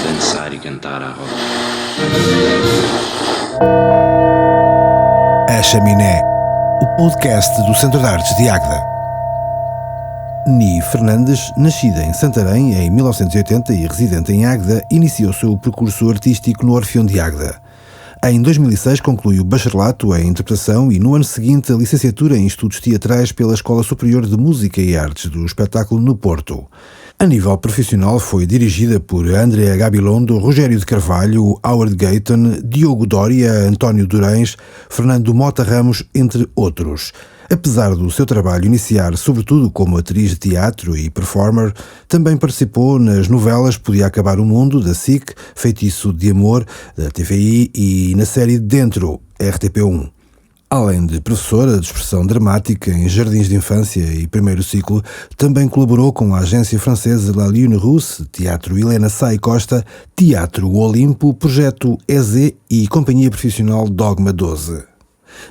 Dançar e cantar à roda. A Chaminé, o podcast do Centro de Artes de Águeda. Ni Fernandes, nascida em Santarém em 1980 e residente em Águeda, iniciou seu percurso artístico no Orfeão de Águeda. Em 2006 concluiu o bacharelato em interpretação e no ano seguinte a licenciatura em estudos teatrais pela Escola Superior de Música e Artes do Espetáculo no Porto. A nível profissional foi dirigida por Andrea Gabilondo, Rogério de Carvalho, Howard Gayton, Diogo Doria, António Durães, Fernando Mota Ramos, entre outros. Apesar do seu trabalho iniciar sobretudo como atriz de teatro e performer, também participou nas novelas Podia Acabar o Mundo, da SIC, Feitiço de Amor, da TVI e na série Dentro, RTP1. Além de professora de expressão dramática em jardins de infância e primeiro ciclo, também colaborou com a agência francesa La Lune Rousse, Teatro Helena Sai Costa, Teatro Olimpo, Projeto EZ e Companhia Profissional Dogma 12.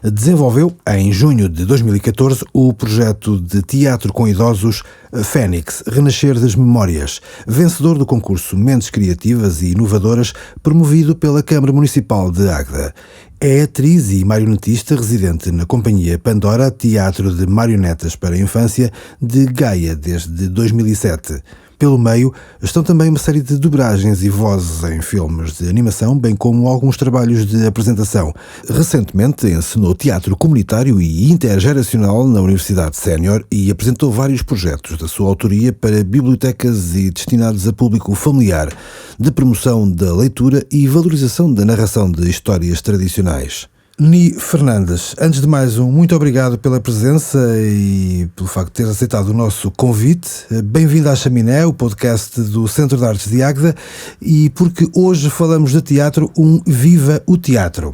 Desenvolveu, em junho de 2014, o projeto de teatro com idosos Fênix, Renascer das Memórias, vencedor do concurso Mentes Criativas e Inovadoras, promovido pela Câmara Municipal de Águeda. É atriz e marionetista residente na Companhia Pandora, Teatro de Marionetas para a Infância, de Gaia desde 2007. Pelo meio, estão também uma série de dobragens e vozes em filmes de animação, bem como alguns trabalhos de apresentação. Recentemente ensinou teatro comunitário e intergeracional na Universidade Sénior e apresentou vários projetos da sua autoria para bibliotecas e destinados a público familiar, de promoção da leitura e valorização da narração de histórias tradicionais. Ni Fernandes, antes de mais, muito obrigado pela presença e pelo facto de ter aceitado o nosso convite. Bem-vindo à Chaminé, o podcast do Centro de Artes de Águeda, e porque hoje falamos de teatro, Viva o Teatro.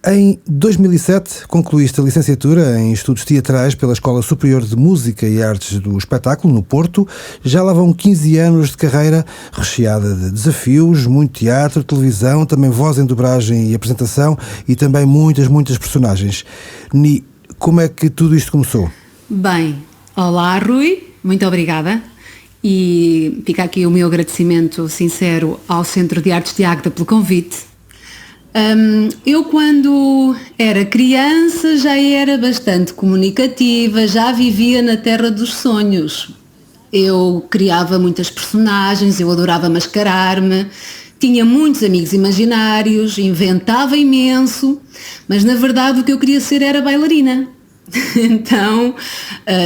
Em 2007, concluíste a licenciatura em Estudos Teatrais pela Escola Superior de Música e Artes do Espetáculo, no Porto. Já lá vão 15 anos de carreira recheada de desafios, muito teatro, televisão, também voz em dobragem e apresentação e também muitas personagens. Ni, como é que tudo isto começou? Bem, olá Rui, muito obrigada. E fica aqui o meu agradecimento sincero ao Centro de Artes de Águeda pelo convite. Eu quando era criança já era bastante comunicativa, já vivia na terra dos sonhos. Eu criava muitas personagens, eu adorava mascarar-me, tinha muitos amigos imaginários, inventava imenso, mas na verdade o que eu queria ser era bailarina. Então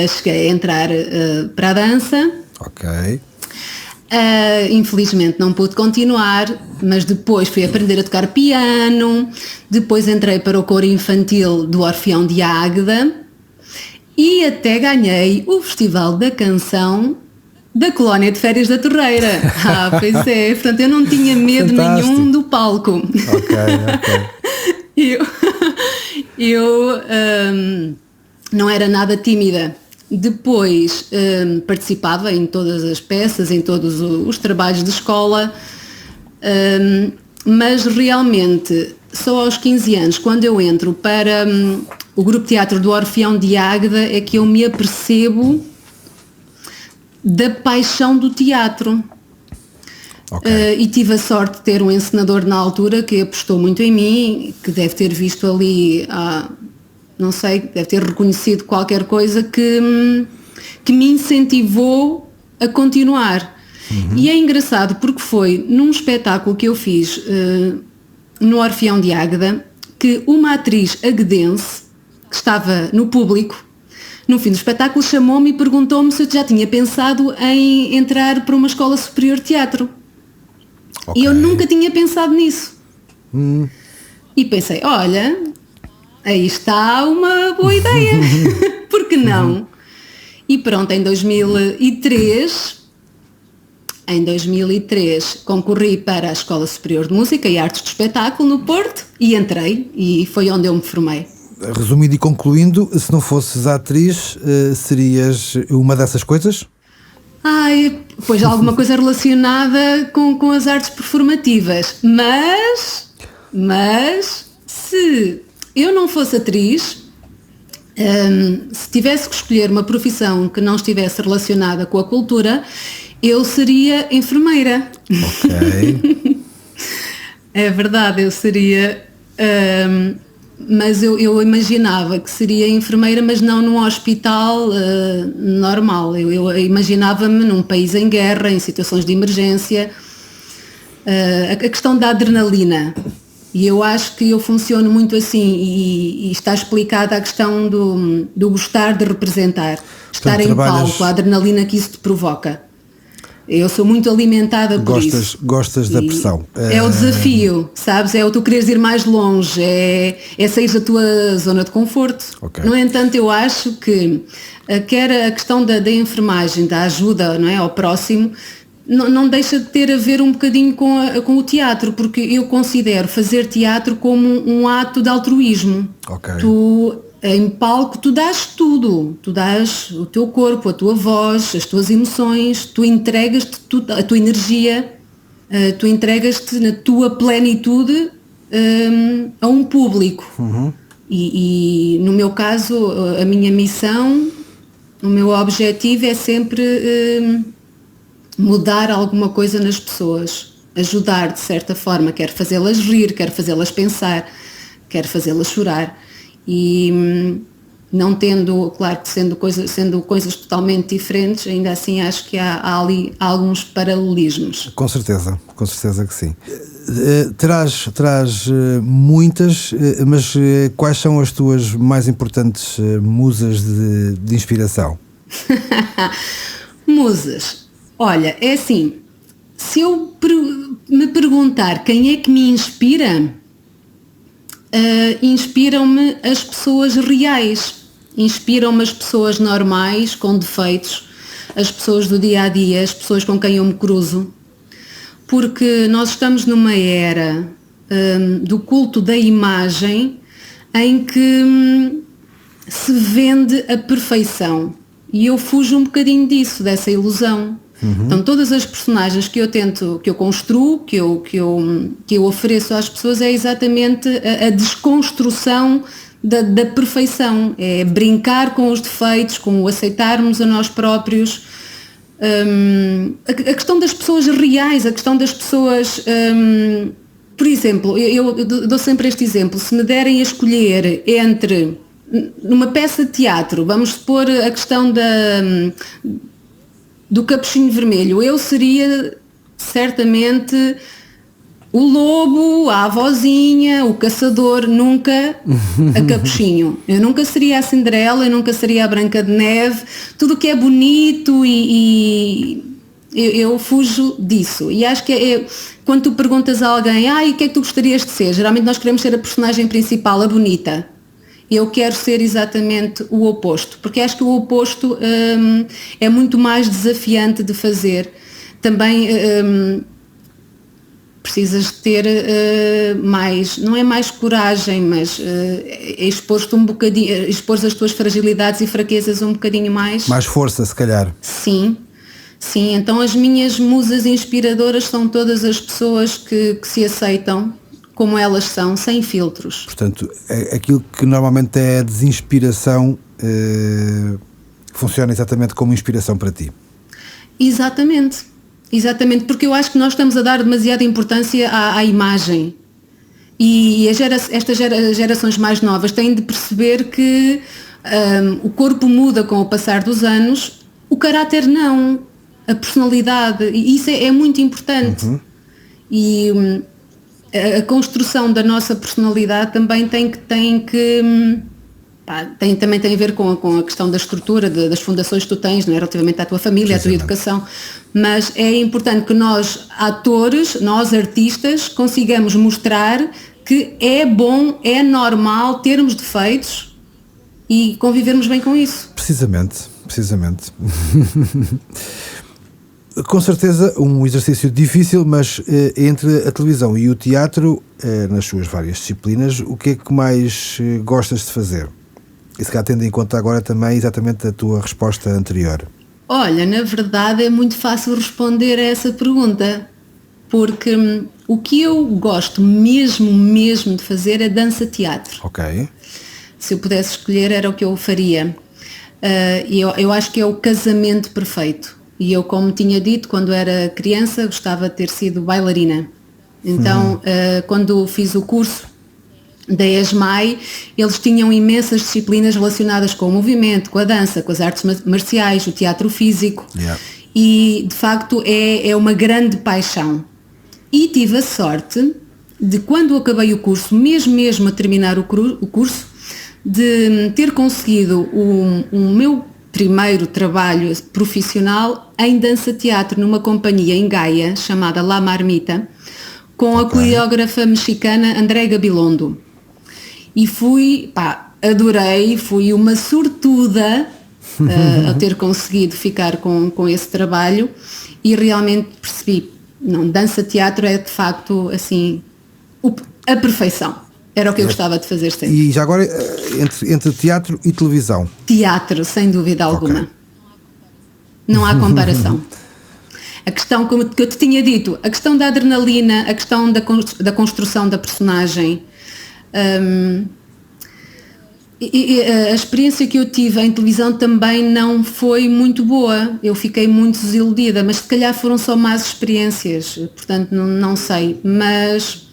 cheguei a entrar para a dança. Ok. Infelizmente não pude continuar, mas depois fui aprender a tocar piano, depois entrei para o coro infantil do Orfeão de Águeda e até ganhei o Festival da Canção da Colónia de Férias da Torreira. Pois é, portanto eu não tinha medo nenhum do palco. Ok. Eu não era nada tímida. Depois participava em todas as peças, em todos os trabalhos de escola, mas realmente só aos 15 anos, quando eu entro para o grupo de teatro do Orfeão de Águeda, é que eu me apercebo da paixão do teatro. Okay. E tive a sorte de ter um encenador na altura que apostou muito em mim, que deve ter visto ali não sei, deve ter reconhecido qualquer coisa que me incentivou a continuar. Uhum. E é engraçado porque foi num espetáculo que eu fiz no Orfeão de Águeda que uma atriz aguedense que estava no público, no fim do espetáculo, chamou-me e perguntou-me se eu já tinha pensado em entrar para uma escola superior de teatro. Okay. E eu nunca tinha pensado nisso. E pensei, olha, aí está uma boa ideia, por que não? E pronto, em 2003 concorri para a Escola Superior de Música e Artes do Espetáculo no Porto e entrei, e foi onde eu me formei. Resumindo e concluindo, se não fosses atriz, serias uma dessas coisas? Pois alguma coisa relacionada com as artes performativas, mas se eu não fosse atriz, Se tivesse que escolher uma profissão que não estivesse relacionada com a cultura, eu seria enfermeira. Ok. É verdade, eu seria, mas eu imaginava que seria enfermeira, mas não num hospital normal. Eu imaginava-me num país em guerra, em situações de emergência. A questão da adrenalina. E eu acho que eu funciono muito assim, e está explicada a questão do gostar de representar, estar em palco, a adrenalina que isso te provoca. Eu sou muito alimentada por isso. Gostas da pressão. É o desafio, sabes? É o tu quereres ir mais longe, é sair da tua zona de conforto. Okay. No entanto, eu acho que quer a questão da enfermagem, da ajuda, não é, ao próximo, não deixa de ter a ver um bocadinho com o teatro, porque eu considero fazer teatro como um ato de altruísmo. Okay. Tu, em palco, tu dás tudo, tu dás o teu corpo, a tua voz, as tuas emoções, tu entregas-te a tua energia, tu entregas-te na tua plenitude a um público. Uhum. E no meu caso, a minha missão, o meu objetivo é sempre mudar alguma coisa nas pessoas, ajudar de certa forma, quer fazê-las rir, quer fazê-las pensar, quer fazê-las chorar. E não tendo, claro que sendo coisas totalmente diferentes, ainda assim acho que há ali alguns paralelismos. Com certeza que sim. Terás muitas, mas quais são as tuas mais importantes musas de inspiração? Musas. Olha, é assim, se eu me perguntar quem é que me inspira, inspiram-me as pessoas reais, inspiram-me as pessoas normais, com defeitos, as pessoas do dia a dia, as pessoas com quem eu me cruzo, porque nós estamos numa era do culto da imagem em que se vende a perfeição, e eu fujo um bocadinho dessa ilusão. Uhum. Então todas as personagens que eu construo, que eu ofereço às pessoas, é exatamente a desconstrução da perfeição, é brincar com os defeitos, com o aceitarmos a nós próprios, a questão das pessoas reais, a questão das pessoas, por exemplo, eu dou sempre este exemplo, se me derem a escolher entre, numa peça de teatro, vamos supor a questão do Capuchinho Vermelho, eu seria certamente o lobo, a avózinha, o caçador, nunca a Capuchinho. Eu nunca seria a Cinderela, eu nunca seria a Branca de Neve, tudo o que é bonito e eu fujo disso. E acho que quando tu perguntas a alguém, o que é que tu gostarias de ser? Geralmente nós queremos ser a personagem principal, a bonita. Eu quero ser exatamente o oposto, porque acho que o oposto é muito mais desafiante de fazer. Também precisas ter mais, não é mais coragem, mas expor-te um bocadinho, expor as tuas fragilidades e fraquezas um bocadinho mais. Mais força, se calhar. Sim, então as minhas musas inspiradoras são todas as pessoas que se aceitam como elas são, sem filtros. Portanto, aquilo que normalmente é desinspiração funciona exatamente como inspiração para ti. Exatamente, porque eu acho que nós estamos a dar demasiada importância à imagem. E estas gerações mais novas têm de perceber que o corpo muda com o passar dos anos, o caráter não, a personalidade, e isso é muito importante. Uhum. E a construção da nossa personalidade também também tem a ver com a questão da estrutura, das fundações que tu tens, não é? Relativamente à tua família, à tua educação, mas é importante que nós, atores, nós artistas, consigamos mostrar que é bom, é normal termos defeitos e convivermos bem com isso. Precisamente. Com certeza um exercício difícil, mas entre a televisão e o teatro, nas suas várias disciplinas, o que é que mais gostas de fazer? E se calhar tendo em conta agora também exatamente a tua resposta anterior. Olha, na verdade é muito fácil responder a essa pergunta, porque o que eu gosto mesmo de fazer é dança-teatro. Ok. Se eu pudesse escolher, era o que eu faria. E eu acho que é o casamento perfeito. E eu, como tinha dito, quando era criança, gostava de ter sido bailarina. Então, quando fiz o curso da ESMAI, eles tinham imensas disciplinas relacionadas com o movimento, com a dança, com as artes marciais, o teatro físico. Yeah. E, de facto, é uma grande paixão. E tive a sorte de, quando acabei o curso, mesmo a terminar o curso, de ter conseguido o meu primeiro trabalho profissional em dança-teatro numa companhia em Gaia, chamada La Marmita, com a coreógrafa mexicana André Gabilondo. E adorei, fui uma sortuda a ter conseguido ficar com esse trabalho, e realmente percebi, não, dança-teatro é de facto assim, a perfeição. Era o que eu gostava de fazer sempre. E já agora, entre teatro e televisão? Teatro, sem dúvida alguma. Okay. Não há comparação. A questão, como que eu te tinha dito, a questão da adrenalina, a questão da construção da personagem, e a experiência que eu tive em televisão também não foi muito boa. Eu fiquei muito desiludida, mas se calhar foram só más experiências, portanto não sei. Mas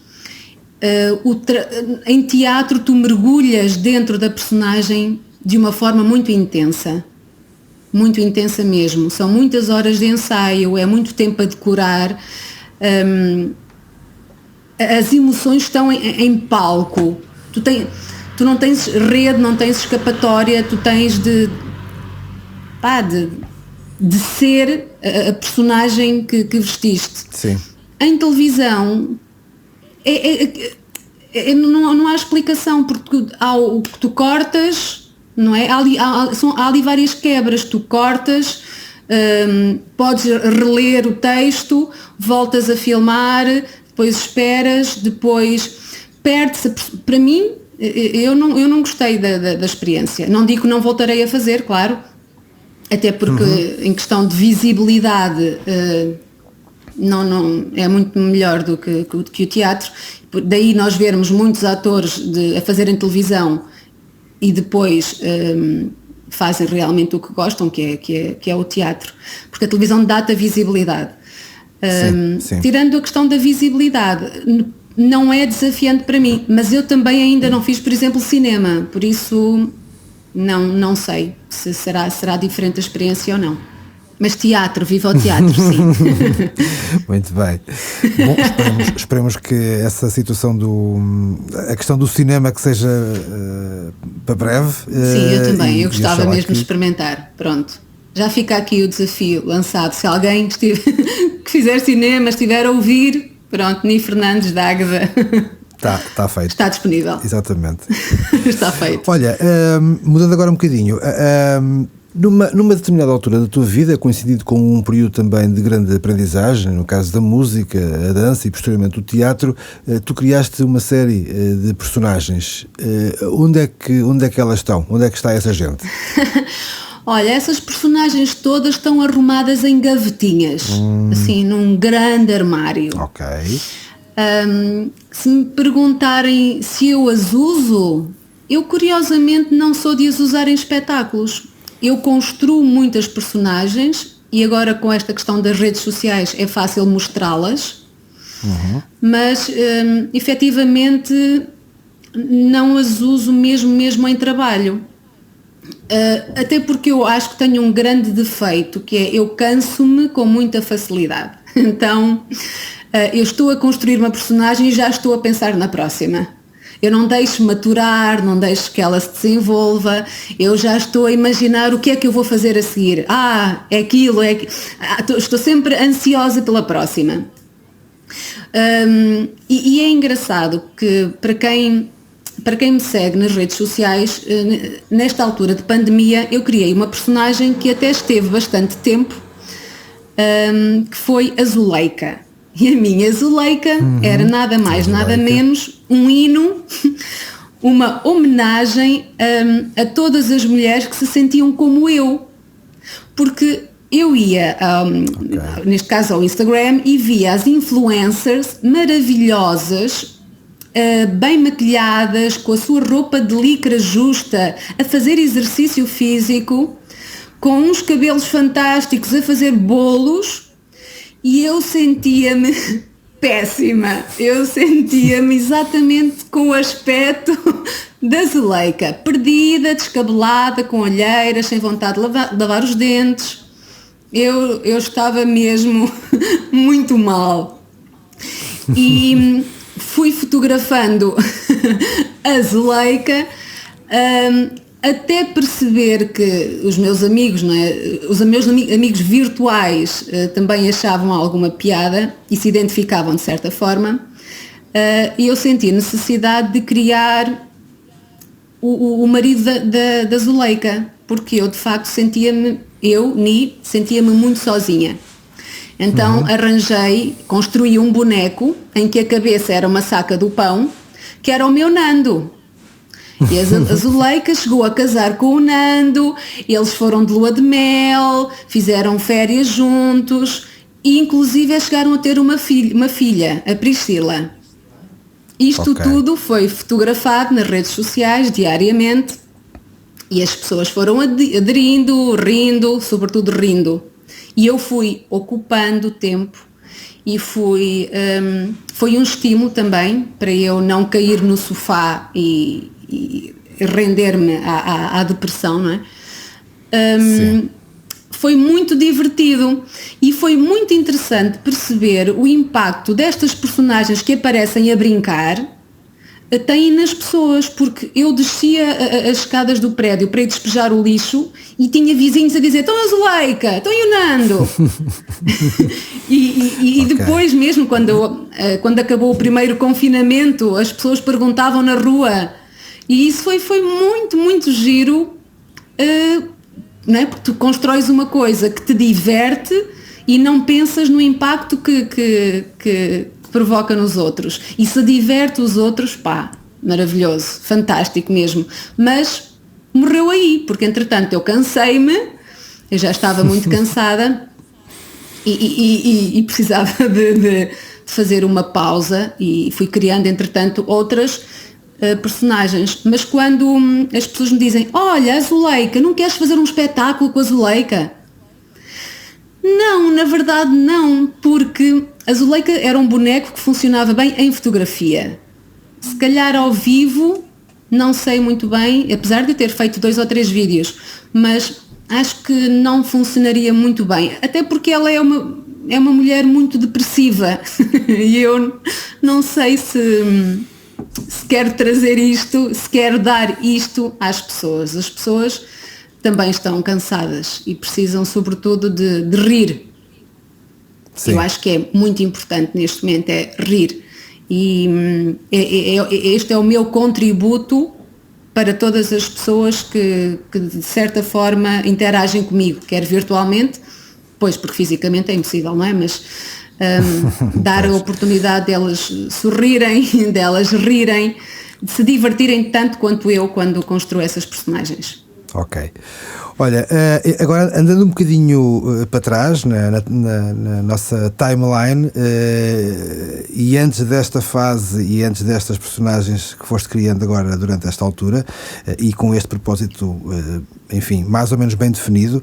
em teatro tu mergulhas dentro da personagem de uma forma muito intensa mesmo. São muitas horas de ensaio, é muito tempo a decorar, as emoções estão em palco, tu não tens rede, não tens escapatória, tu tens de ser a personagem que vestiste. Sim. Em televisão não há explicação, porque há o que tu cortas, não é? Há ali várias quebras, tu cortas, podes reler o texto, voltas a filmar, depois esperas, depois perde-se. Para mim, eu não gostei da experiência. Não digo que não voltarei a fazer, claro, até porque em questão de visibilidade não é muito melhor do que o teatro. Daí nós vermos muitos atores a fazerem televisão e depois fazem realmente o que gostam, que é o teatro, porque a televisão dá-te a visibilidade. Sim. Tirando a questão da visibilidade, não é desafiante para mim, mas eu também ainda não fiz, por exemplo, cinema, por isso não sei se será diferente a experiência ou não. Mas teatro, viva o teatro, sim. Muito bem. Bom, esperemos que essa situação a questão do cinema que seja para breve. Sim, eu também, eu gostava mesmo de experimentar. Pronto, já fica aqui o desafio lançado. Se alguém que fizer cinema, estiver a ouvir, pronto, Ni Fernandes da Águeda. Está feito. Está disponível. Exatamente. Está feito. Olha, mudando agora um bocadinho, numa determinada altura da tua vida, coincidido com um período também de grande aprendizagem, no caso da música, a dança e posteriormente o teatro, tu criaste uma série de personagens. Onde é que elas estão? Onde é que está essa gente? Olha, essas personagens todas estão arrumadas em gavetinhas, assim, num grande armário. Ok. Se me perguntarem se eu as uso, eu curiosamente não sou de as usar em espetáculos. Eu construo muitas personagens e agora com esta questão das redes sociais é fácil mostrá-las, mas efetivamente não as uso mesmo em trabalho. Até porque eu acho que tenho um grande defeito, que é eu canso-me com muita facilidade. Então eu estou a construir uma personagem e já estou a pensar na próxima. Eu não deixo maturar, não deixo que ela se desenvolva, eu já estou a imaginar o que é que eu vou fazer a seguir. É aquilo, estou sempre ansiosa pela próxima. E é engraçado que para quem me segue nas redes sociais, nesta altura de pandemia, eu criei uma personagem que até esteve bastante tempo, que foi a Zuleika. E a minha Zuleika era nada mais, nada menos um hino, uma homenagem a todas as mulheres que se sentiam como eu. Porque eu ia, neste caso ao Instagram, e via as influencers maravilhosas, bem maquilhadas, com a sua roupa de licra justa, a fazer exercício físico, com uns cabelos fantásticos, a fazer bolos, e eu sentia-me péssima. Eu sentia-me exatamente com o aspecto da Zuleika, perdida, descabelada, com olheiras, sem vontade de lavar os dentes. Eu estava mesmo muito mal. E fui fotografando a Zuleika até perceber que os meus amigos, não é? Os meus amigos virtuais também achavam alguma piada e se identificavam de certa forma, e eu senti a necessidade de criar o marido da Zuleika, porque eu de facto sentia-me muito sozinha. Então construí um boneco em que a cabeça era uma saca do pão, que era o meu Nando. E a Zuleika chegou a casar com o Nando, eles foram de lua de mel, fizeram férias juntos e inclusive chegaram a ter uma filha, a Priscila. Isto tudo foi fotografado nas redes sociais diariamente e as pessoas foram aderindo, rindo, sobretudo rindo. E eu fui ocupando tempo e foi um estímulo também para eu não cair no sofá e render-me à depressão, não é? Foi muito divertido e foi muito interessante perceber o impacto destas personagens que aparecem a brincar têm nas pessoas, porque eu descia as escadas do prédio para ir despejar o lixo e tinha vizinhos a dizer: estão a Zuleika, estão o Nando. e depois mesmo, quando acabou o primeiro confinamento, as pessoas perguntavam na rua, e isso foi muito, muito giro, não é? Porque tu constróis uma coisa que te diverte e não pensas no impacto que provoca nos outros, e se diverte os outros, pá, maravilhoso, fantástico mesmo, mas morreu aí, porque entretanto eu cansei-me, eu já estava muito cansada e precisava de fazer uma pausa e fui criando entretanto outras personagens, mas quando as pessoas me dizem: olha, a Zuleika, não queres fazer um espetáculo com a Zuleika? Não, na verdade não, porque a Zuleika era um boneco que funcionava bem em fotografia. Se calhar ao vivo, não sei muito bem, apesar de ter feito 2 ou 3 vídeos, mas acho que não funcionaria muito bem, até porque ela é uma mulher muito depressiva e eu não sei se quero trazer isto, se quero dar isto às pessoas. As pessoas também estão cansadas e precisam sobretudo de rir. Sim. Eu acho que é muito importante neste momento é rir, e este é o meu contributo para todas as pessoas que de certa forma interagem comigo, quer virtualmente, pois porque fisicamente é impossível, não é? Mas dar a oportunidade delas sorrirem, delas rirem, de se divertirem tanto quanto eu quando construo essas personagens. Ok. Olha, agora andando um bocadinho para trás na nossa timeline, e antes desta fase e antes destas personagens que foste criando agora durante esta altura, e com este propósito, enfim, mais ou menos bem definido,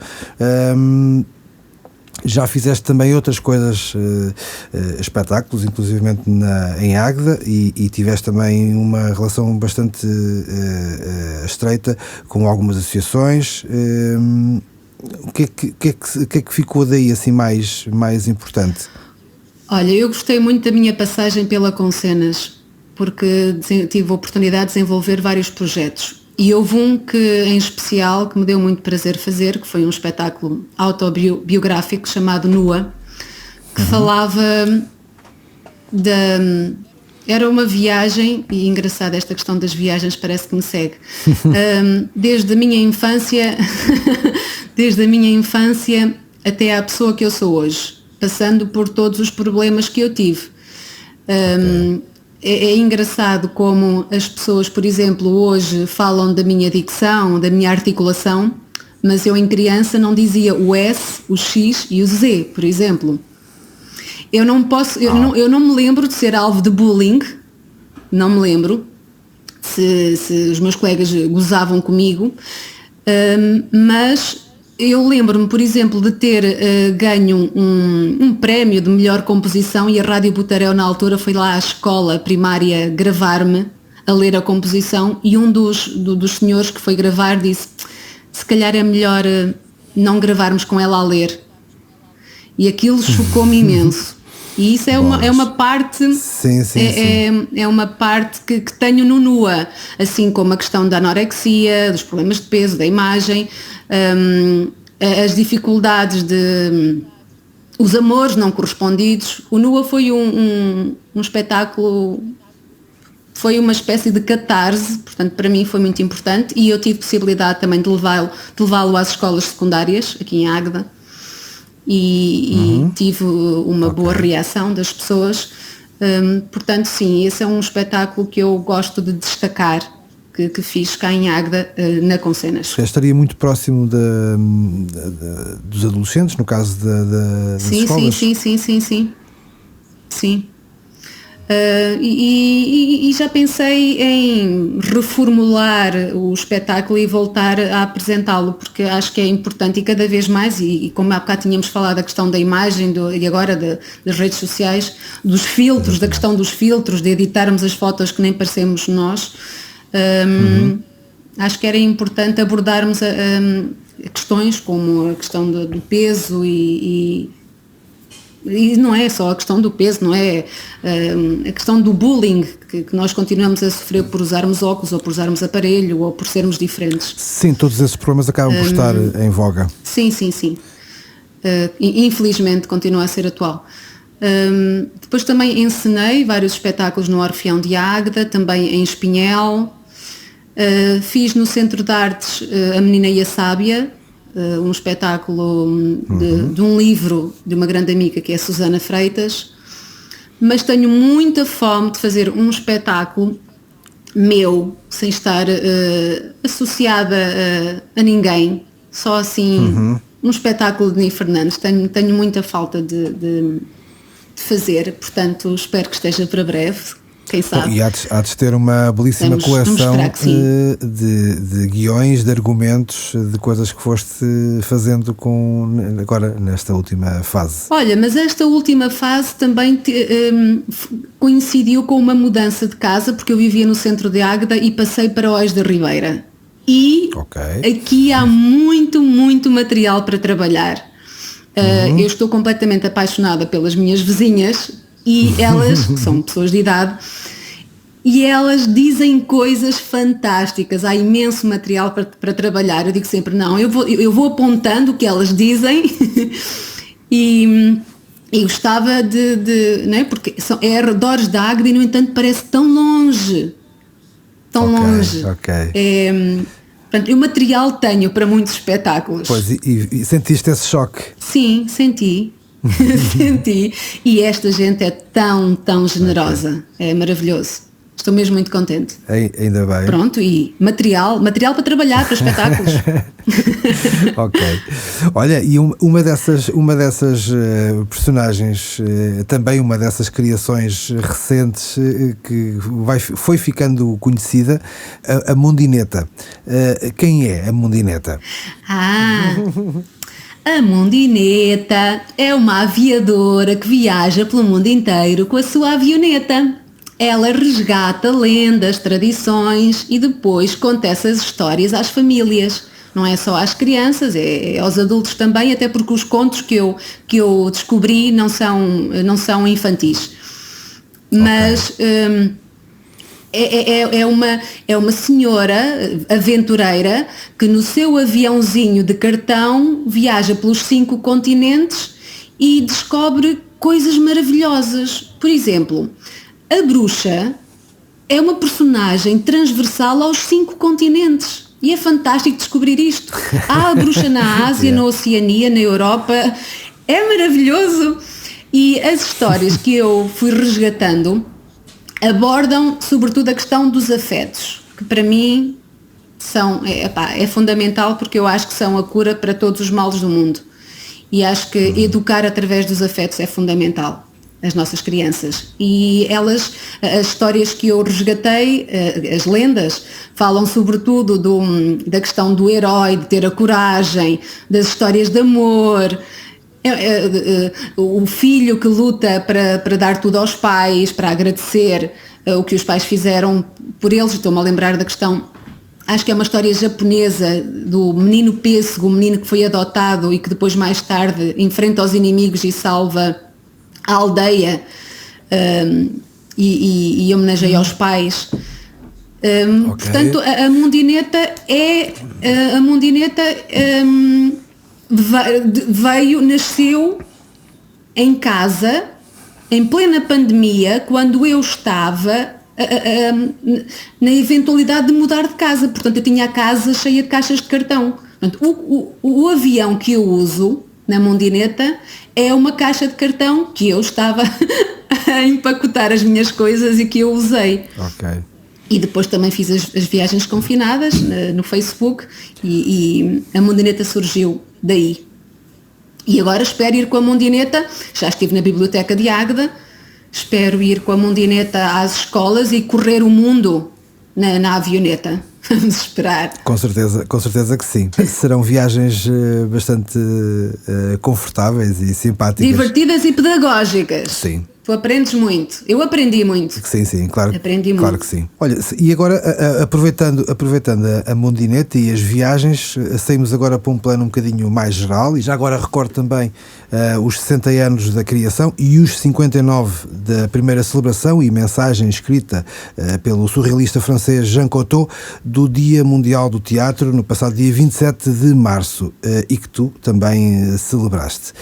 já fizeste também outras coisas, espetáculos, inclusivamente em Águeda, e tiveste também uma relação bastante estreita com algumas associações. O que é que ficou daí assim mais importante? Olha, eu gostei muito da minha passagem pela Concenas, porque tive a oportunidade de desenvolver vários projetos. E houve um em especial que me deu muito prazer fazer, que foi um espetáculo autobiográfico chamado Nua, que falava era uma viagem, e engraçado, esta questão das viagens parece que me segue, desde a minha infância até à pessoa que eu sou hoje, passando por todos os problemas que eu tive. É engraçado como as pessoas, por exemplo, hoje falam da minha dicção, da minha articulação, mas eu em criança não dizia o S, o X e o Z, por exemplo. Eu não me lembro de ser alvo de bullying, não me lembro se os meus colegas gozavam comigo, mas eu lembro-me, por exemplo, de ter ganho um prémio de melhor composição, e a Rádio Botarel na altura foi lá à escola primária gravar-me a ler a composição, e um dos senhores que foi gravar disse: se calhar é melhor não gravarmos com ela a ler. E aquilo chocou-me imenso. E isso é uma parte, sim. É uma parte que tenho no NUA, assim como a questão da anorexia, dos problemas de peso, da imagem, as dificuldades os amores não correspondidos. O NUA foi um espetáculo, foi uma espécie de catarse, portanto para mim foi muito importante, e eu tive possibilidade também de levá-lo às escolas secundárias aqui em Águeda. E tive uma boa reação das pessoas, portanto sim, esse é um espetáculo que eu gosto de destacar, que fiz cá em Águeda, na Concenas. Estaria muito próximo dos adolescentes, no caso das escolas? Sim. E já pensei em reformular o espetáculo e voltar a apresentá-lo, porque acho que é importante, e cada vez mais, e como há bocado tínhamos falado da questão da imagem e agora das redes sociais, dos filtros, da questão dos filtros, de editarmos as fotos que nem parecemos nós, acho que era importante abordarmos questões como a questão do peso e não é só a questão do peso, não é a questão do bullying que nós continuamos a sofrer por usarmos óculos, ou por usarmos aparelho, ou por sermos diferentes. Sim, todos esses problemas acabam por estar em voga. Sim. Infelizmente continua a ser atual. Depois também encenei vários espetáculos no Orfeão de Águeda, também em Espinhel. Fiz no Centro de Artes A Menina e a Sábia, um espetáculo de um livro de uma grande amiga que é Susana Freitas, mas tenho muita fome de fazer um espetáculo meu, sem estar associada a ninguém, só assim, um espetáculo de Ni Fernandes. Tenho muita falta de fazer, portanto espero que esteja para breve. Quem sabe? E há de ter uma belíssima coleção de guiões, de argumentos, de coisas que foste fazendo agora nesta última fase. Olha, mas esta última fase também coincidiu com uma mudança de casa, porque eu vivia no centro de Águeda e passei para Oés da Ribeira. E aqui há muito material para trabalhar. Eu estou completamente apaixonada pelas minhas vizinhas, e elas, que são pessoas de idade, e elas dizem coisas fantásticas, há imenso material para trabalhar. Eu digo sempre, não, eu vou apontando o que elas dizem e gostava não é? Porque é arredores da Águeda e no entanto parece tão longe. Portanto, o material tenho para muitos espetáculos. Pois, e sentiste esse choque? Sim, senti. E esta gente é tão generosa, é maravilhoso. Estou mesmo muito contente. Ainda bem. Pronto, e material para trabalhar, para espetáculos. Ok. Olha, e uma dessas personagens, também uma dessas criações recentes que foi ficando conhecida, a Mundineta. Quem é a Mundineta? A Mundineta é uma aviadora que viaja pelo mundo inteiro com a sua avioneta. Ela resgata lendas, tradições e depois conta essas histórias às famílias. Não é só às crianças, é aos adultos também, até porque os contos que eu descobri não são infantis. Mas é uma senhora aventureira que no seu aviãozinho de cartão viaja pelos 5 continentes e descobre coisas maravilhosas. Por exemplo, a bruxa é uma personagem transversal aos 5 continentes. E é fantástico descobrir isto. Há a bruxa na Ásia, na Oceania, na Europa. É maravilhoso. E as histórias que eu fui resgatando abordam sobretudo a questão dos afetos, que para mim é fundamental, porque eu acho que são a cura para todos os males do mundo. E acho que educar através dos afetos é fundamental. as nossas crianças. E elas, as histórias que eu resgatei, as lendas, falam sobretudo da questão do herói, de ter a coragem, das histórias de amor, o filho que luta para dar tudo aos pais, para agradecer o que os pais fizeram por eles. Estou-me a lembrar da questão, acho que é uma história japonesa, do menino pêssego, o menino que foi adotado e que depois mais tarde enfrenta os inimigos e salva a aldeia, e homenageia aos pais. Okay. Portanto, a Mundineta nasceu em casa, em plena pandemia, quando eu estava na eventualidade de mudar de casa. Portanto, eu tinha a casa cheia de caixas de cartão. Portanto, o avião que eu uso na Mundineta é uma caixa de cartão que eu estava a empacotar as minhas coisas e que eu usei. Okay. E depois também fiz as viagens confinadas no Facebook, e a Mundineta surgiu daí. E agora espero ir com a Mundineta, já estive na biblioteca de Águeda, espero ir com a Mundineta às escolas e correr o mundo na avioneta. Vamos esperar. Com certeza que sim. Serão viagens bastante confortáveis e simpáticas. Divertidas e pedagógicas. Sim. Tu aprendes muito. Eu aprendi muito. Sim, claro. Aprendi claro muito. Que sim. Olha, e agora, aproveitando a Mundineta e as viagens, saímos agora para um plano um bocadinho mais geral, e já agora recordo também os 60 anos da criação e os 59 da primeira celebração e mensagem escrita pelo surrealista francês Jean Cocteau do Dia Mundial do Teatro, no passado dia 27 de março, e que tu também celebraste.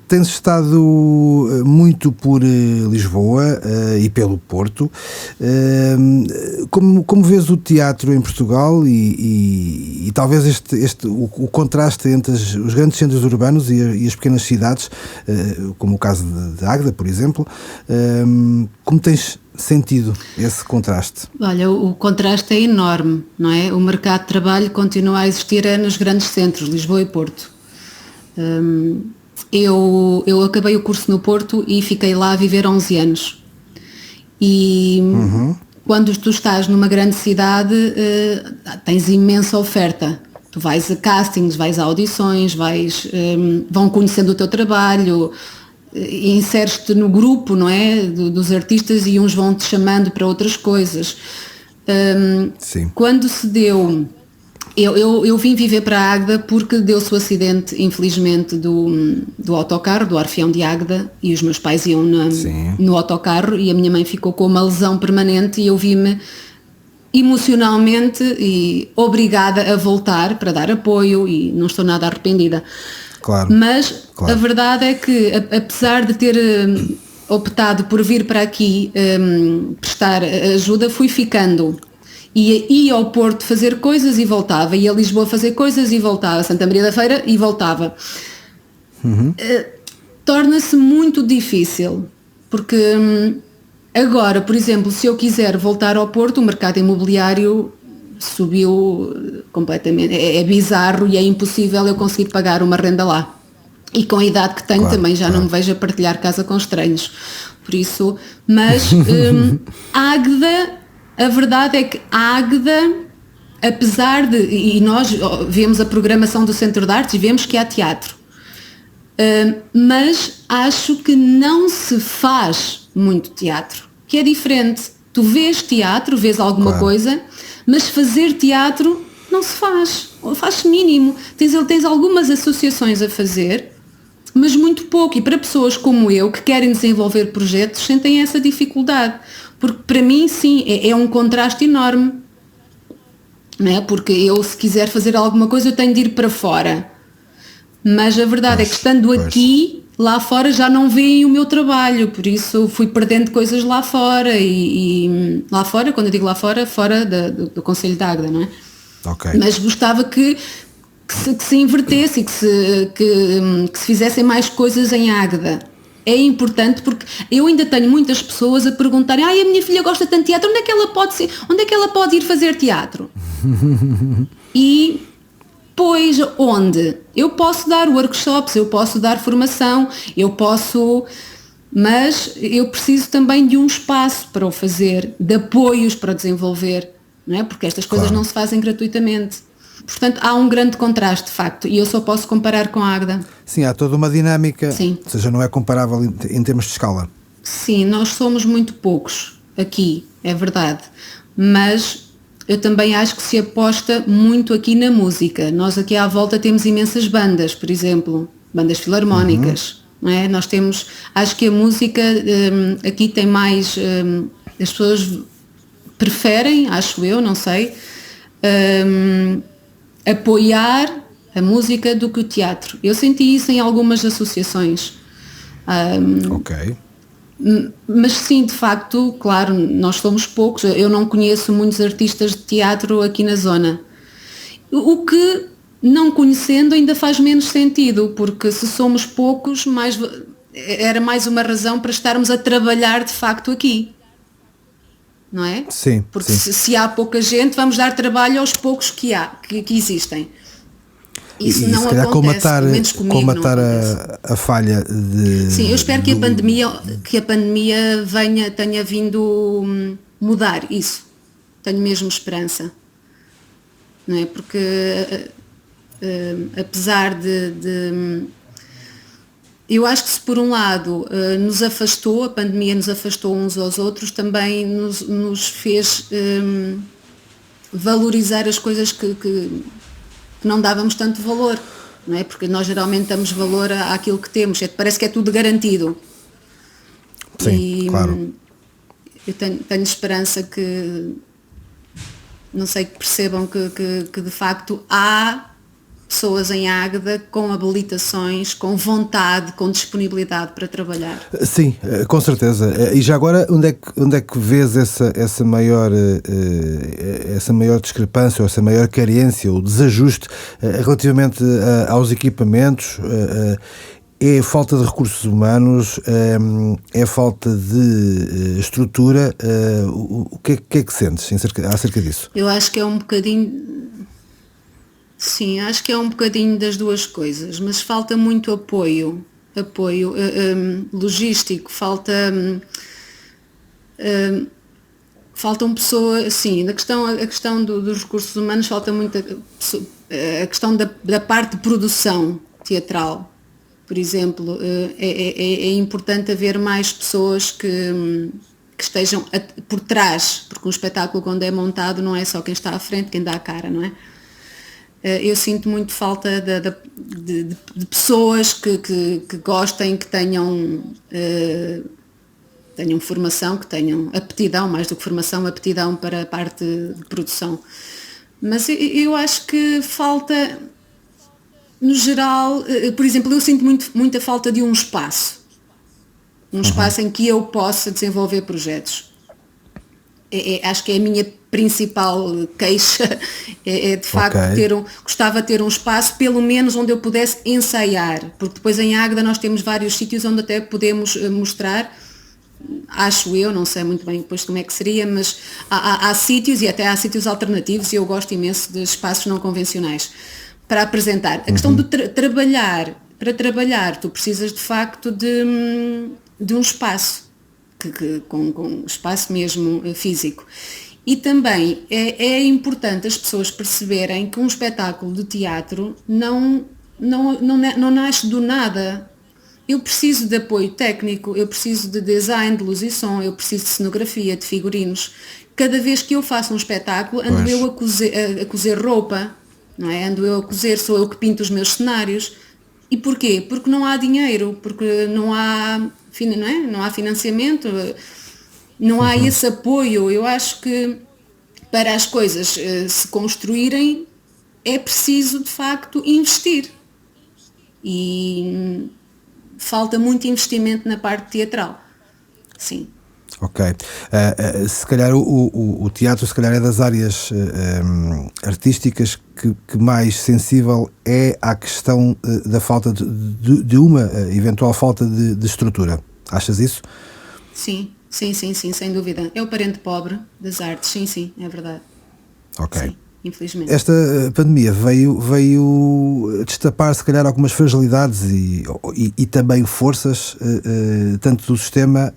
Tens estado muito por Lisboa e pelo Porto. Como vês o teatro em Portugal e talvez o contraste entre os grandes centros urbanos e as pequenas cidades, como o caso de Águeda, por exemplo, como tens sentido esse contraste? Olha, o contraste é enorme, não é? O mercado de trabalho continua a existir nos grandes centros, Lisboa e Porto. Eu acabei o curso no Porto e fiquei lá a viver 11 anos. E quando tu estás numa grande cidade, tens imensa oferta. Tu vais a castings, vais a audições, vão conhecendo o teu trabalho, inseres-te no grupo, não é? Dos artistas, e uns vão-te chamando para outras coisas. Sim. Quando se deu... Eu vim viver para Águeda porque deu-se o acidente, infelizmente, do autocarro, do Orfeão de Águeda, e os meus pais iam no autocarro, e a minha mãe ficou com uma lesão permanente, e eu vi-me emocionalmente e obrigada a voltar para dar apoio, e não estou nada arrependida. Claro. Mas a verdade é que, apesar de ter optado por vir para aqui prestar ajuda, fui ficando. Ia ao Porto fazer coisas e voltava, ia a Lisboa fazer coisas e voltava, a Santa Maria da Feira e voltava. Torna-se muito difícil, porque agora, por exemplo, se eu quiser voltar ao Porto, o mercado imobiliário subiu completamente, é bizarro, e é impossível eu conseguir pagar uma renda lá. E com a idade que tenho, também já não me vejo a partilhar casa com estranhos. Por isso, mas Águeda... A verdade é que Águeda, apesar de... E nós vemos a programação do Centro de Artes e vemos que há teatro. Mas acho que não se faz muito teatro. Que é diferente. Tu vês teatro, vês alguma coisa, mas fazer teatro não se faz. Ou faz-se mínimo. Tens algumas associações a fazer, mas muito pouco. E para pessoas como eu, que querem desenvolver projetos, sentem essa dificuldade. Porque para mim, sim, é um contraste enorme, não é? Porque eu, se quiser fazer alguma coisa, eu tenho de ir para fora. Mas a verdade é que, estando aqui, lá fora já não veem o meu trabalho, por isso fui perdendo coisas lá fora, e lá fora, quando eu digo lá fora, fora do Concelho de Águeda, não é? Okay. Mas gostava que se invertesse e que se fizessem mais coisas em Águeda. É importante, porque eu ainda tenho muitas pessoas a perguntarem: a minha filha gosta tanto de teatro, onde é que ela pode ir fazer teatro? E pois onde? Eu posso dar workshops, eu posso dar formação, eu posso Mas eu preciso também de um espaço para o fazer, de apoios para desenvolver, não é? Porque estas coisas não se fazem gratuitamente. Portanto, há um grande contraste, de facto, e eu só posso comparar com a Águeda. Sim, há toda uma dinâmica, Sim. ou seja, não é comparável em termos de escala. Sim, nós somos muito poucos aqui, é verdade, mas eu também acho que se aposta muito aqui na música. Nós aqui à volta temos imensas bandas, por exemplo, bandas filarmónicas, não é? Nós temos, acho que a música aqui tem mais, as pessoas preferem, acho eu, não sei, apoiar a música do que o teatro. Eu senti isso em algumas associações. Ok. Mas sim, de facto, claro, nós somos poucos. Eu não conheço muitos artistas de teatro aqui na zona. O que, não conhecendo, ainda faz menos sentido, porque se somos poucos, era mais uma razão para estarmos a trabalhar de facto aqui. Não é? Sim. Porque sim. se há pouca gente, vamos dar trabalho aos poucos que existem. Isso não se calhar acontece, pelo menos comigo colmatar não acontece. a falha de... Sim, eu espero que a pandemia tenha vindo mudar isso. Tenho mesmo esperança. Não é? Porque apesar de eu acho que se por um lado a pandemia nos afastou uns aos outros, também nos fez valorizar as coisas que não dávamos tanto valor, não é? Porque nós geralmente damos valor àquilo que temos, parece que é tudo garantido. Sim, claro. Eu tenho esperança que, não sei, que percebam que de facto há pessoas em Águeda com habilitações, com vontade, com disponibilidade para trabalhar. Sim, com certeza. E já agora, onde é que vês essa maior discrepância, ou essa maior carência, ou desajuste relativamente aos equipamentos? É falta de recursos humanos? É falta de estrutura? O que é que sentes acerca disso? Eu acho que é um bocadinho... Sim, acho que é um bocadinho das duas coisas, mas falta muito apoio logístico, faltam pessoas, sim, a questão dos recursos humanos, falta muito a questão da parte de produção teatral, por exemplo, é importante haver mais pessoas que estejam por trás, porque um espetáculo quando é montado não é só quem está à frente, quem dá a cara, não é? Eu sinto muito falta de pessoas que gostem, que tenham formação, que tenham aptidão, mais do que formação, aptidão para a parte de produção. Mas eu acho que falta, no geral, por exemplo, eu sinto muita falta de um espaço. Um espaço em que eu possa desenvolver projetos. Acho que é a minha principal queixa, é de facto gostava de ter um espaço pelo menos onde eu pudesse ensaiar, porque depois em Águeda nós temos vários sítios onde até podemos mostrar, acho eu, não sei muito bem depois como é que seria, mas há sítios, e até há sítios alternativos, e eu gosto imenso de espaços não convencionais para apresentar. A questão de trabalhar, para trabalhar tu precisas de facto de um espaço, com espaço mesmo físico. E também é importante as pessoas perceberem que um espetáculo de teatro não nasce do nada. Eu preciso de apoio técnico, eu preciso de design, de luz e som, eu preciso de cenografia, de figurinos. Cada vez que eu faço um espetáculo, ando eu a cozer roupa, não é? Ando eu a cozer, sou eu que pinto os meus cenários. E porquê? Porque não há dinheiro, porque não há financiamento, não há esse apoio. Eu acho que para as coisas se construírem é preciso de facto investir. E falta muito investimento na parte teatral. Sim. Ok. Se calhar o teatro se calhar é das áreas artísticas que mais sensível é à questão da falta de uma eventual falta de estrutura. Achas isso? Sim, sem dúvida. É o parente pobre das artes, sim, é verdade. Ok. Sim. infelizmente. Esta pandemia veio destapar, se calhar, algumas fragilidades e também forças, tanto do sistema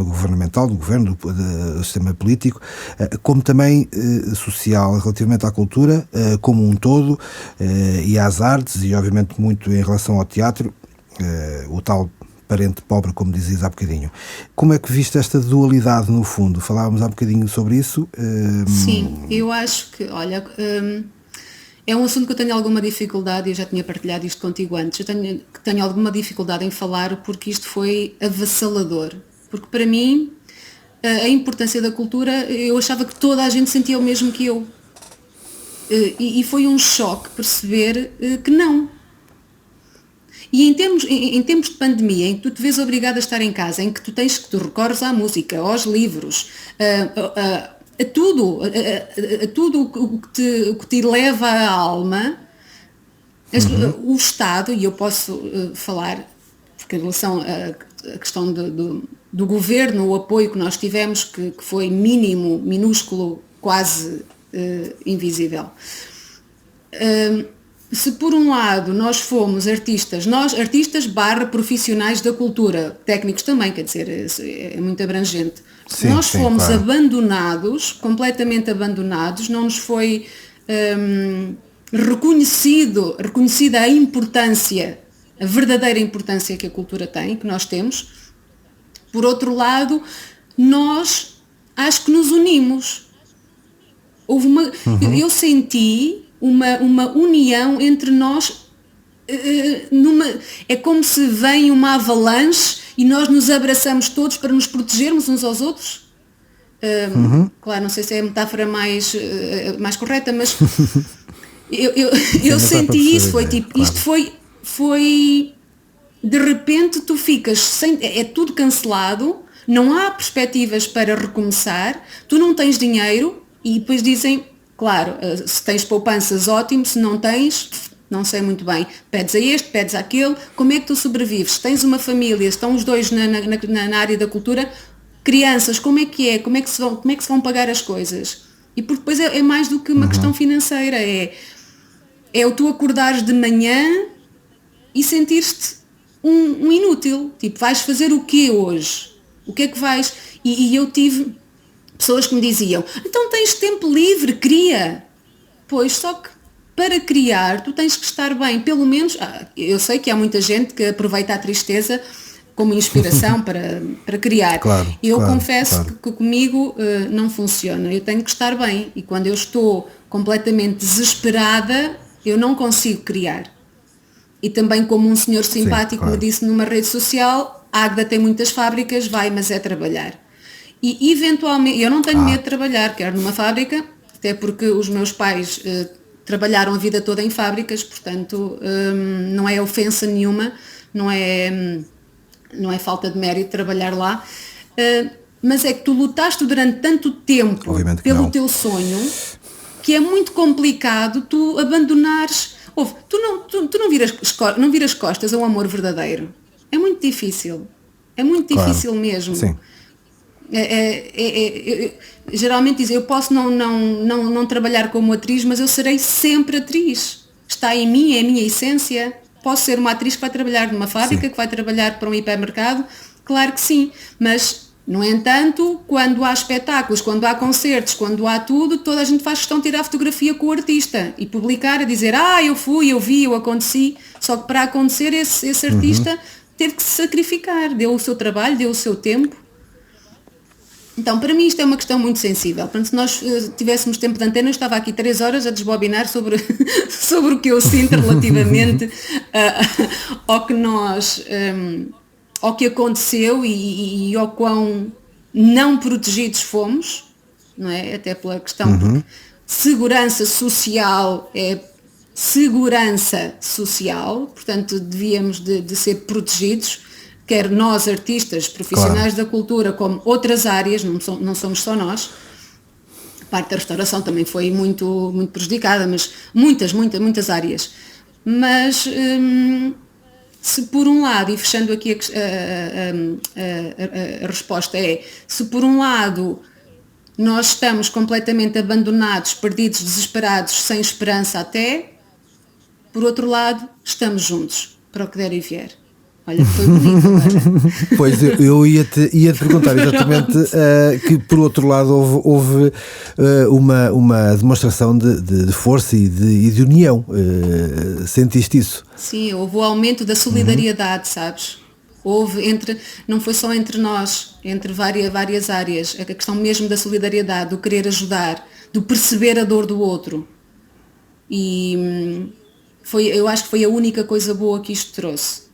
governamental, do governo, do sistema político, como também social, relativamente à cultura, como um todo, e às artes, e obviamente muito em relação ao teatro, o tal parente pobre, como dizias há bocadinho. Como é que viste esta dualidade, no fundo? Falávamos há bocadinho sobre isso. Sim, eu acho que, olha, é um assunto que eu tenho alguma dificuldade, eu já tinha partilhado isto contigo antes, eu tenho alguma dificuldade em falar porque isto foi avassalador. Porque para mim, a importância da cultura, eu achava que toda a gente sentia o mesmo que eu. E foi um choque perceber que não. E em tempos de pandemia, em que tu te vês obrigado a estar em casa, em que tu recorres à música, aos livros, a tudo o que te leva à alma, o Estado, e eu posso falar, porque em relação à questão do governo, o apoio que nós tivemos, que foi mínimo, minúsculo, quase invisível. Se por um lado nós fomos artistas / profissionais da cultura, técnicos também, quer dizer, é muito abrangente, sim, nós fomos claro. abandonados, completamente abandonados, não nos foi reconhecida a importância, a verdadeira importância que a cultura tem, que nós temos. Por outro lado, nós acho que nos unimos. Eu senti uma união entre nós, é como se vem uma avalanche e nós nos abraçamos todos para nos protegermos uns aos outros. Claro, não sei se é a metáfora mais correta, mas eu senti isso, foi tipo, claro. Isto foi de repente tu ficas é tudo cancelado, não há perspectivas para recomeçar, tu não tens dinheiro e depois dizem, claro, se tens poupanças, ótimo, se não tens, não sei muito bem, pedes a este, pedes àquele, como é que tu sobrevives? Se tens uma família, estão os dois na área da cultura, crianças, como é que se vão pagar as coisas? E porque depois é mais do que uma questão financeira, é o tu acordares de manhã e sentir-te um inútil, tipo, vais fazer o quê hoje? O que é que vais? E eu tive pessoas que me diziam, então tens tempo livre, cria. Pois, só que para criar tu tens que estar bem, pelo menos, eu sei que há muita gente que aproveita a tristeza como inspiração para criar. Claro, eu confesso que comigo não funciona, eu tenho que estar bem e quando eu estou completamente desesperada eu não consigo criar. E também como um senhor simpático me disse numa rede social, a Águeda tem muitas fábricas, vai, mas é trabalhar. E eventualmente, eu não tenho medo de trabalhar, quer numa fábrica, até porque os meus pais trabalharam a vida toda em fábricas, portanto não é ofensa nenhuma, não é falta de mérito trabalhar lá, mas é que tu lutaste durante tanto tempo pelo teu sonho, que é muito complicado tu abandonares. Tu não viras costas a um amor verdadeiro. É muito difícil. É muito difícil mesmo. Sim. Geralmente dizem, eu posso não trabalhar como atriz, mas eu serei sempre atriz. Está em mim, é a minha essência. Posso ser uma atriz que vai trabalhar numa fábrica, que vai trabalhar para um hipermercado? Claro que sim, mas no entanto, quando há espetáculos, quando há concertos, quando há tudo, toda a gente faz questão de tirar fotografia com o artista e publicar, a dizer, eu fui, eu vi, eu aconteci. Só que para acontecer esse artista teve que se sacrificar, deu o seu trabalho, deu o seu tempo. Então, para mim isto é uma questão muito sensível. Portanto, se nós tivéssemos tempo de antena, eu estava aqui 3 horas a desbobinar sobre o que eu sinto relativamente ao que aconteceu e ao quão não protegidos fomos, não é? Até pela questão de segurança social é segurança social, portanto devíamos de ser protegidos, quer nós artistas, profissionais da cultura, como outras áreas, não somos só nós. A parte da restauração também foi muito, muito prejudicada, mas muitas áreas. Mas se por um lado, e fechando aqui a resposta se por um lado nós estamos completamente abandonados, perdidos, desesperados, sem esperança até. Por outro lado, estamos juntos para o que der e vier. Olha, foi bonito agora. Pois eu ia-te perguntar exatamente que por outro lado houve uma demonstração de força e de união. Sentiste isso? Sim, houve o aumento da solidariedade, sabes? Não foi só entre nós, entre várias áreas, a questão mesmo da solidariedade, do querer ajudar, do perceber a dor do outro. E eu acho que foi a única coisa boa que isto trouxe.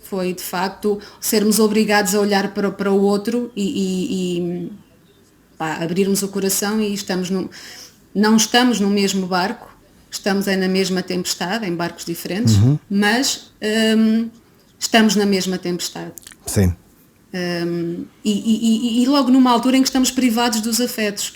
Foi, de facto, sermos obrigados a olhar para o outro e abrirmos o coração e não estamos no mesmo barco, estamos na mesma tempestade, em barcos diferentes, mas estamos na mesma tempestade. Sim. E logo numa altura em que estamos privados dos afetos,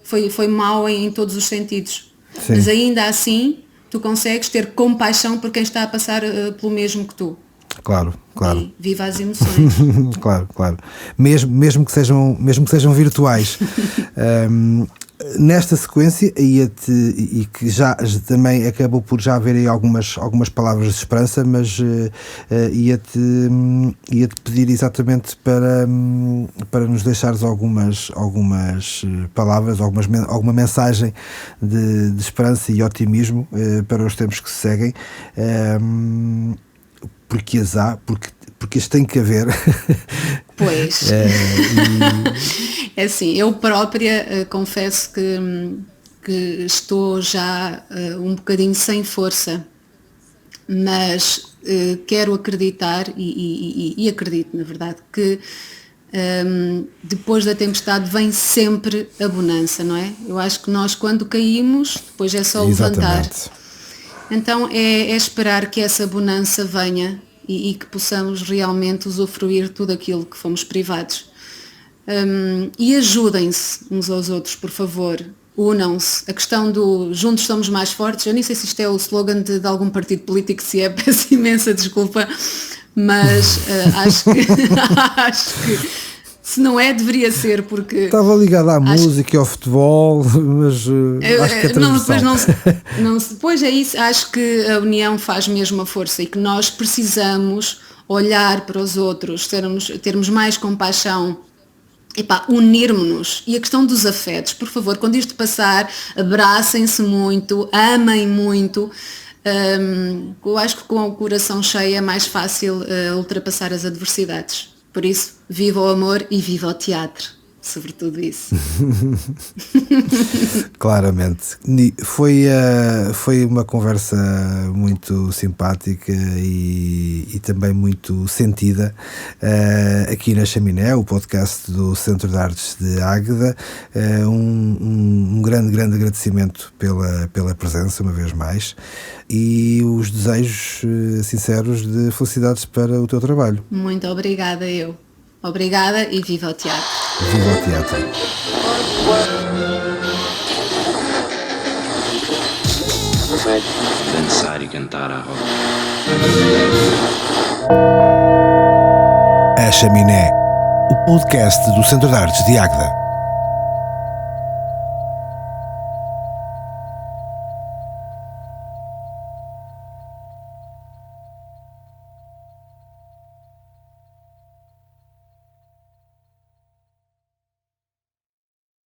foi mau em todos os sentidos. Sim. Mas ainda assim, tu consegues ter compaixão por quem está a passar pelo mesmo que tu. Claro. E viva as emoções. Claro. Mesmo que sejam virtuais. Nesta sequência, e que já também acabou por já haver aí algumas palavras de esperança, mas ia-te pedir exatamente para nos deixares algumas palavras, alguma mensagem de esperança e otimismo para os tempos que se seguem, porque as há, porque as tem que haver. Pois. É assim, eu própria confesso que estou já um bocadinho sem força, mas quero acreditar e acredito, na verdade, que depois da tempestade vem sempre a bonança, não é? Eu acho que nós, quando caímos, depois é só levantar. Exatamente. Então é esperar que essa bonança venha e que possamos realmente usufruir tudo aquilo que fomos privados. E ajudem-se uns aos outros, por favor, unam-se. A questão do juntos somos mais fortes, eu nem sei se isto é o slogan de algum partido político, se é, peço imensa desculpa, mas acho que se não é, deveria ser, porque... Estava ligado à música e ao futebol, mas acho que é transversal. Pois é isso, acho que a união faz mesmo a força e que nós precisamos olhar para os outros, termos mais compaixão, unirmos-nos. E a questão dos afetos, por favor, quando isto passar, abracem-se muito, amem muito. Eu acho que com o coração cheio é mais fácil ultrapassar as adversidades. Por isso, viva o amor e viva o teatro, sobretudo isso. Claramente. Foi uma conversa muito simpática e também muito sentida aqui na Chaminé, o podcast do Centro de Artes de Águeda. Um grande agradecimento pela presença, uma vez mais, e os desejos sinceros de felicidades para o teu trabalho. Muito obrigada, Obrigada e viva o teatro. Viva o teatro. Dançar e cantar à roda. A Chaminé, o podcast do Centro de Artes de Águeda.